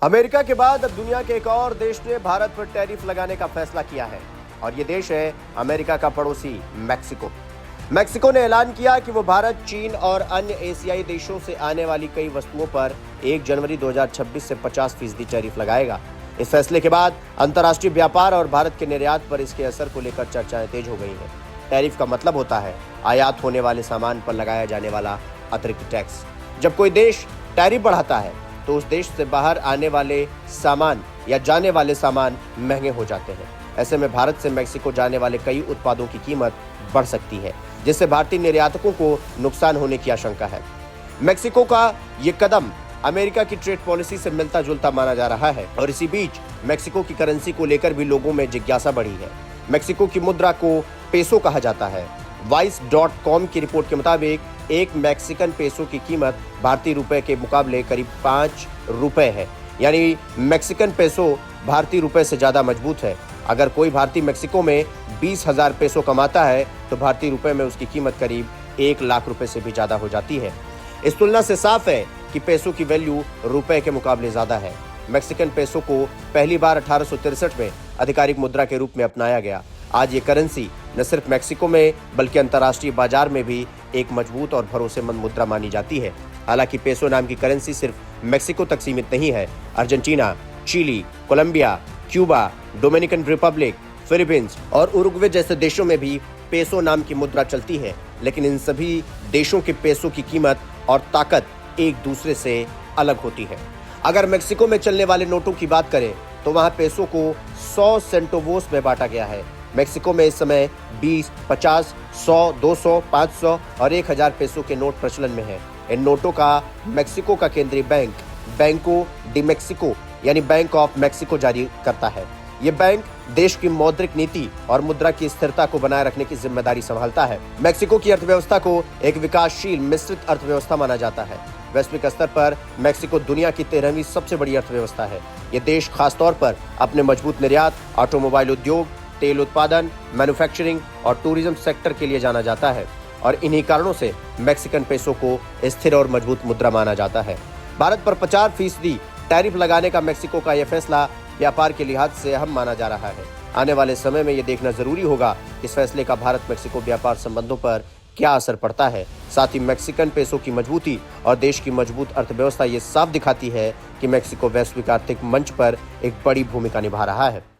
America के बाद अब दुनिया के एक और देश ने भारत पर टैरिफ लगाने का फैसला किया है और ये देश है अमेरिका का पड़ोसी मैक्सिको। मैक्सिको ने ऐलान किया कि वो भारत, चीन और अन्य एशियाई देशों से आने वाली कई वस्तुओं पर 1 जनवरी 2026 से 50% टैरिफ लगाएगा। इस फैसले के बाद अंतर्राष्ट्रीय व्यापार और भारत के निर्यात पर इसके असर को लेकर चर्चाएं तेज हो गई हैं। टैरिफ का मतलब होता है आयात होने वाले सामान पर लगाया जाने वाला अतिरिक्त टैक्स। जब कोई देश टैरिफ बढ़ाता है तो उस देश से बाहर आने वाले सामान या जाने वाले सामान महंगे हो जाते हैं। ऐसे में भारत से मैक्सिको जाने वाले कई उत्पादों की कीमत बढ़ सकती है, जिससे भारतीय निर्यातकों को नुकसान होने की आशंका है। मैक्सिको का ये कदम अमेरिका की ट्रेड पॉलिसी से मिलता जुलता माना जा रहा है और इसी बीच मैक्सिको की करेंसी को लेकर भी लोगों में जिज्ञासा बढ़ी है। मैक्सिको की मुद्रा को पेसो कहा जाता है। Vice.com की रिपोर्ट के मुताबिक एक मैक्सिकन पेसो की कीमत भारतीय रुपए के मुकाबले करीब 5 रुपए है, यानी मैक्सिकन पेसो भारतीय रुपए से ज्यादा मजबूत है। अगर कोई भारतीय मैक्सिको में 20,000 पेसो कमाता है तो भारतीय रुपए में उसकी कीमत करीब 1 लाख रुपए से भी ज्यादा हो जाती है। इस तुलना से साफ है कि पेसो की वैल्यू रुपए के मुकाबले ज्यादा है। मैक्सिकन पेसो को पहली बार 1863 में आधिकारिक मुद्रा के रूप में अपनाया गया। आज ये करेंसी न सिर्फ मैक्सिको में बल्कि अंतर्राष्ट्रीय बाजार में भी एक मजबूत और भरोसेमंद मुद्रा मानी जाती है। हालांकि पेसो नाम की करेंसी सिर्फ मैक्सिको तक सीमित नहीं है। Argentina, Chile, Colombia, Cuba, Dominican Republic, Philippines और उरुग्वे जैसे देशों में भी पेसो नाम की मुद्रा चलती है, लेकिन इन सभी देशों के पेसो की कीमत और ताकत एक दूसरे से अलग होती है। अगर मैक्सिको में चलने वाले नोटों की बात करें तो वहां पेसो को 100 सेंटोवोस में बांटा गया है। मैक्सिको में इस समय 20, 50, 100, 200, 500 और 1000 पेसो के नोट प्रचलन में हैं। इन नोटों का मैक्सिको का केंद्रीय बैंक बैंको डी मैक्सिको यानी बैंक ऑफ मैक्सिको जारी करता है। ये बैंक देश की मौद्रिक नीति और मुद्रा की स्थिरता को बनाए रखने की जिम्मेदारी संभालता है। मैक्सिको की अर्थव्यवस्था को एक विकासशील मिश्रित अर्थव्यवस्था माना जाता है। वैश्विक स्तर पर मैक्सिको दुनिया की 13वीं सबसे बड़ी अर्थव्यवस्था है। ये देश खासतौर पर अपने मजबूत निर्यात, ऑटोमोबाइल उद्योग, तेल उत्पादन, मैन्युफैक्चरिंग और टूरिज्म सेक्टर के लिए जाना जाता है और इन्हीं कारणों से मैक्सिकन पेसो को स्थिर और मजबूत मुद्रा माना जाता है। भारत पर 50% टैरिफ लगाने का मैक्सिको का यह फैसला व्यापार के लिहाज से अहम माना जा रहा है। आने वाले समय में यह देखना जरूरी होगा कि इस फैसले का भारत मैक्सिको व्यापार संबंधों पर क्या असर पड़ता है। साथ ही मैक्सिकन पेसो की मजबूती और देश की मजबूत अर्थव्यवस्था ये साफ दिखाती है कि मैक्सिको वैश्विक आर्थिक मंच पर एक बड़ी भूमिका निभा रहा है।